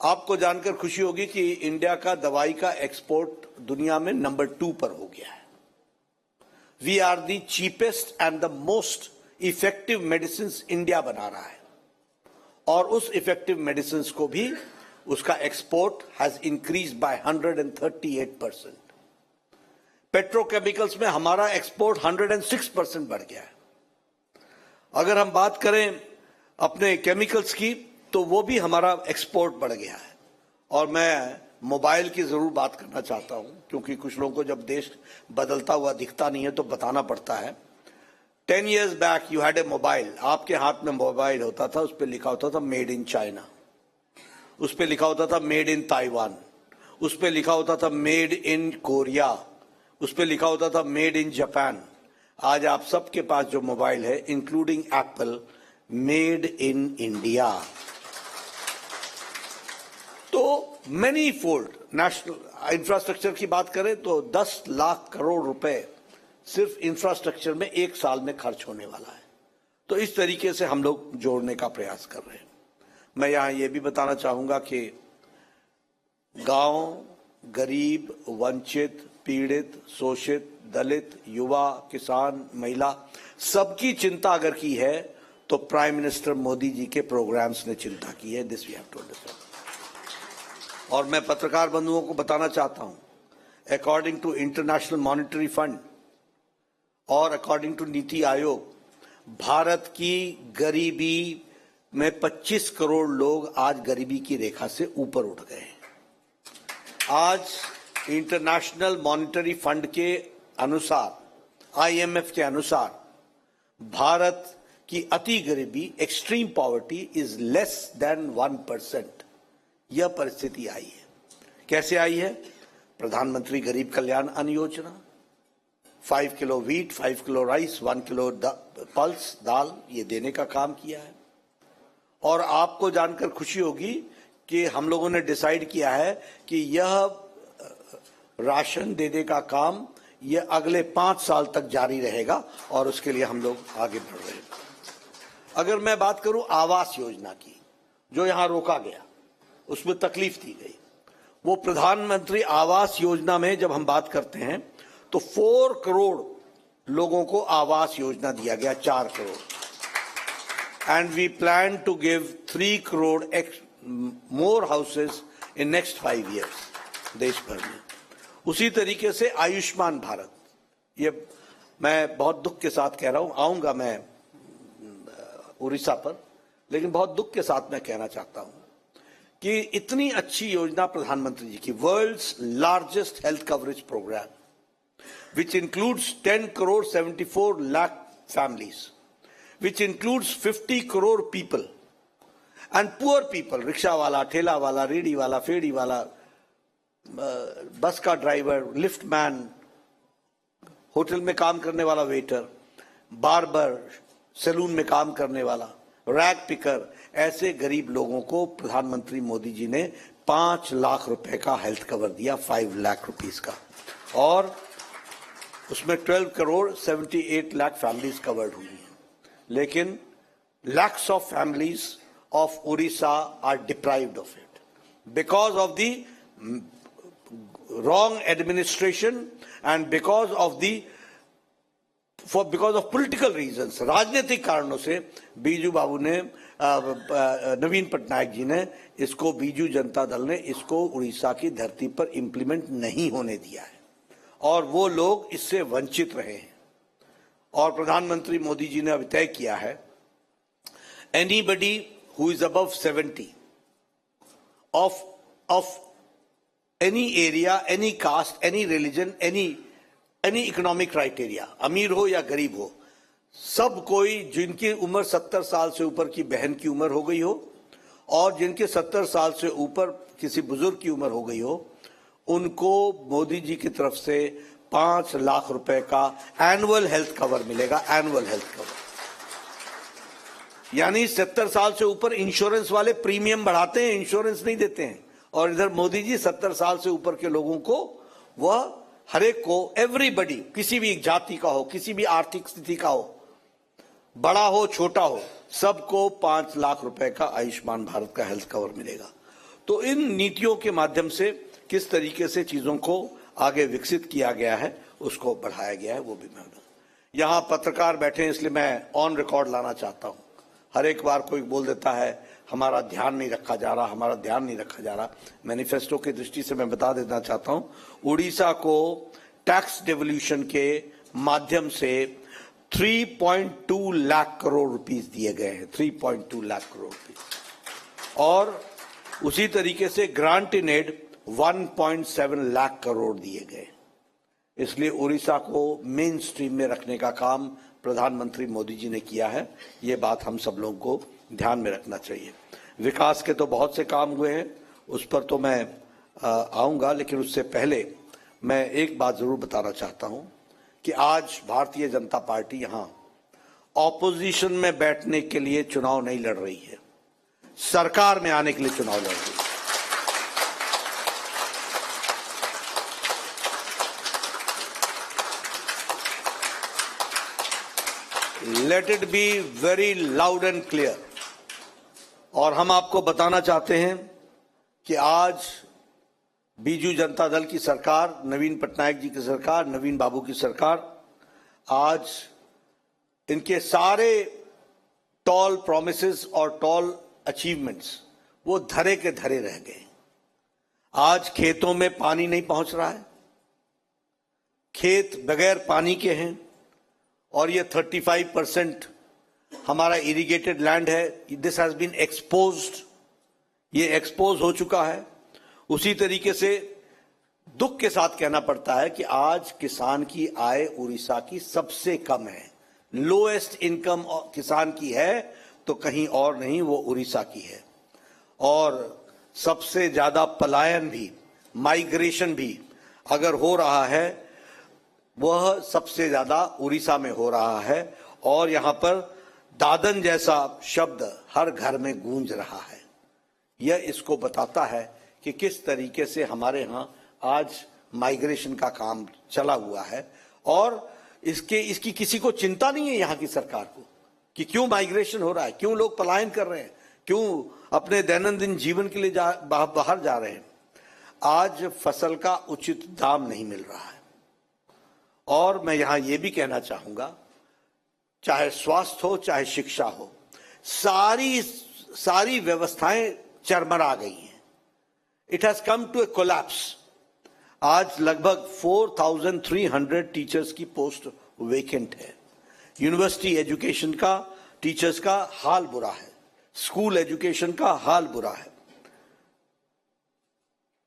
आपको जानकर खुशी होगी कि इंडिया का दवाई का एक्सपोर्ट दुनिया में नंबर 2 पर हो गया है। We are the cheapest and the most effective medicine India बना रहा है, और उस इफेक्टिव मेडिसिन को भी उसका export has increase by 138%। Petrochemicals में हमारा एक्सपोर्ट 106% बढ़ गया है। अगर हम बात करें अपने केमिकल्स की, तो वो भी हमारा एक्सपोर्ट बढ़ गया है। और मैं मोबाइल की जरूर बात करना चाहता हूं, क्योंकि कुछ लोगों को जब देश बदलता हुआ दिखता नहीं है तो बताना पड़ता है। 10 years back you had a mobile, आपके हाथ में मोबाइल होता था, उस पर लिखा होता था मेड इन चाइना, उस पर लिखा होता था मेड इन ताइवान, उस पर लिखा होता था मेड इन कोरिया, उस पर लिखा होता था मेड इन जापान। आज आप सबके पास जो मोबाइल है, including Apple, made in India. तो मैनी फोल्ड नेशनल इंफ्रास्ट्रक्चर की बात करें तो 10 लाख करोड़ रुपए सिर्फ इंफ्रास्ट्रक्चर में एक साल में खर्च होने वाला है। तो इस तरीके से हम लोग जोड़ने का प्रयास कर रहे हैं। मैं यहां ये भी बताना चाहूंगा कि गांव, गरीब, वंचित, पीड़ित, शोषित, दलित, युवा, किसान, महिला, सबकी चिंता अगर की है तो प्राइम मिनिस्टर मोदी जी के प्रोग्राम्स ने चिंता की है। This we have to understand. और मैं पत्रकार बंधुओं को बताना चाहता हूं, according to International Monetary Fund और अकॉर्डिंग टू नीति आयोग, भारत की गरीबी में 25 करोड़ लोग आज गरीबी की रेखा से ऊपर उठ गए हैं। आज इंटरनेशनल मॉनेटरी फंड के अनुसार, IMF के अनुसार, भारत की अति गरीबी, extreme poverty, is less than 1%। यह परिस्थिति आई है। कैसे आई है? प्रधानमंत्री गरीब कल्याण Anna Yojana, 5 kilo wheat, 5 kilo rice, 1 kilo pulse दाल, ये देने का काम किया है। और आपको जानकर खुशी होगी कि हम लोगों ने डिसाइड किया है कि यह राशन देने का काम यह अगले 5 साल तक जारी रहेगा, और उसके लिए हम लोग आगे बढ़ रहे हैं। अगर मैं बात करूं आवास योजना की, जो यहां रोका गया, उसमें तकलीफ दी गई, वो प्रधानमंत्री आवास योजना में जब हम बात करते हैं तो 4 करोड़ लोगों को आवास योजना दिया गया, 4 crore. And we plan to give 3 crore more houses in next 5 years देश भर में। उसी तरीके से आयुष्मान भारत, ये मैं बहुत दुख के साथ कह रहा हूं, आऊंगा मैं उड़ीसा पर, लेकिन बहुत दुख के साथ मैं कहना चाहता हूं कि इतनी अच्छी योजना प्रधानमंत्री जी की, world's largest health coverage programme, which includes 10 crore 74 lakh families, which includes 50 crore people and poor people, rickshaw वाला, ठेला वाला, रेडी वाला, फेड़ी वाला, बस का ड्राइवर, लिफ्ट मैन, होटल में काम करने वाला वेटर, बार्बर, सैलून में काम करने वाला, रैग पिकर, ऐसे गरीब लोगों को प्रधानमंत्री मोदी जी ने 5 लाख रुपए का हेल्थ कवर दिया, 5 लाख रुपीस का। और उसमें 12 करोड़ 78 लाख फैमिलीज कवर्ड हुई हैं। लेकिन lakhs of families of Orissa are deprived of it because of the wrong administration and because of political reasons, राजनीतिक कारणों से बीजू बाबू ने, नवीन पटनायक जी ने इसको, बीजू जनता दल ने इसको उड़ीसा की धरती पर इंप्लीमेंट नहीं होने दिया है, और वो लोग इससे वंचित रहे हैं। और प्रधानमंत्री मोदी जी ने अभी तय किया है, anybody who is above 70 of any area, any caste, any religion, any economic criteria, अमीर हो या गरीब हो, सब कोई जिनकी उम्र 70 साल से ऊपर की बहन की उम्र हो गई हो, और जिनके 70 साल से ऊपर किसी बुजुर्ग की उम्र हो गई हो, उनको मोदी जी की तरफ से 5 लाख रुपए का एनुअल हेल्थ कवर मिलेगा। एनुअल हेल्थ कवर यानी 70 साल से ऊपर इंश्योरेंस वाले प्रीमियम बढ़ाते हैं, इंश्योरेंस नहीं देते हैं, और इधर मोदी जी 70 साल से ऊपर के लोगों को, वह हर एक को, एवरीबडी, किसी भी जाति का हो, किसी भी आर्थिक स्थिति का हो, बड़ा हो छोटा हो, सबको 5 लाख रुपए का आयुष्मान भारत का हेल्थ कवर मिलेगा। तो इन नीतियों के माध्यम से किस तरीके से चीजों को आगे विकसित किया गया है, उसको बढ़ाया गया है, वो भी मैं यहाँ पत्रकार बैठे हैं इसलिए मैं ऑन रिकॉर्ड लाना चाहता हूँ। हर एक बार कोई बोल देता है हमारा ध्यान नहीं रखा जा रहा, हमारा ध्यान नहीं रखा जा रहा। मैनिफेस्टो की दृष्टि से मैं बता देना चाहता हूँ, उड़ीसा को टैक्स डेवल्यूशन के माध्यम से 3.2 लाख करोड़ रुपीस दिए गए हैं, 3.2 लाख करोड़ रुपीस, और उसी तरीके से grant in aid 1.7 lakh crore दिए गए। इसलिए उड़ीसा को मेन स्ट्रीम में रखने का काम प्रधानमंत्री मोदी जी ने किया है। ये बात हम सब लोगों को ध्यान में रखना चाहिए। विकास के तो बहुत से काम हुए हैं, उस पर तो मैं आऊंगा, लेकिन उससे पहले मैं एक बात जरूर बताना चाहता हूं कि आज भारतीय जनता पार्टी यहां ऑपोजिशन में बैठने के लिए चुनाव नहीं लड़ रही है, सरकार में आने के लिए चुनाव लड़ रही है। Let it be very loud and clear. और हम आपको बताना चाहते हैं कि आज बीजू जनता दल की सरकार, नवीन पटनायक जी की सरकार, नवीन बाबू की सरकार, आज इनके सारे टॉल प्रॉमिसेस और टॉल अचीवमेंट्स वो धरे के धरे रह गए। आज खेतों में पानी नहीं पहुंच रहा है, खेत बगैर पानी के हैं, और ये 35% हमारा इरिगेटेड लैंड है, दिस हैज बीन एक्सपोज्ड, ये एक्सपोज हो चुका है। उसी तरीके से दुख के साथ कहना पड़ता है कि आज किसान की आय उड़ीसा की सबसे कम है, लोएस्ट इनकम किसान की है तो कहीं और नहीं, वो उड़ीसा की है। और सबसे ज्यादा पलायन भी, माइग्रेशन भी अगर हो रहा है, वह सबसे ज्यादा उड़ीसा में हो रहा है। और यहां पर दादन जैसा शब्द हर घर में गूंज रहा है। यह इसको बताता है कि किस तरीके से हमारे यहां आज माइग्रेशन का काम चला हुआ है, और इसकी किसी को चिंता नहीं है यहां की सरकार को कि क्यों माइग्रेशन हो रहा है, क्यों लोग पलायन कर रहे हैं, क्यों अपने दैनंदिन जीवन के लिए बाहर जा रहे हैं। आज फसल का उचित दाम नहीं मिल रहा है। और मैं यहां यह भी कहना चाहूंगा, चाहे स्वास्थ्य हो चाहे शिक्षा हो, सारी व्यवस्थाएं चरमरा गई हैं। It has come to a collapse. आज लगभग 4,300 टीचर्स की पोस्ट वेकेंट है। यूनिवर्सिटी एजुकेशन का, टीचर्स का हाल बुरा है, स्कूल एजुकेशन का हाल बुरा है।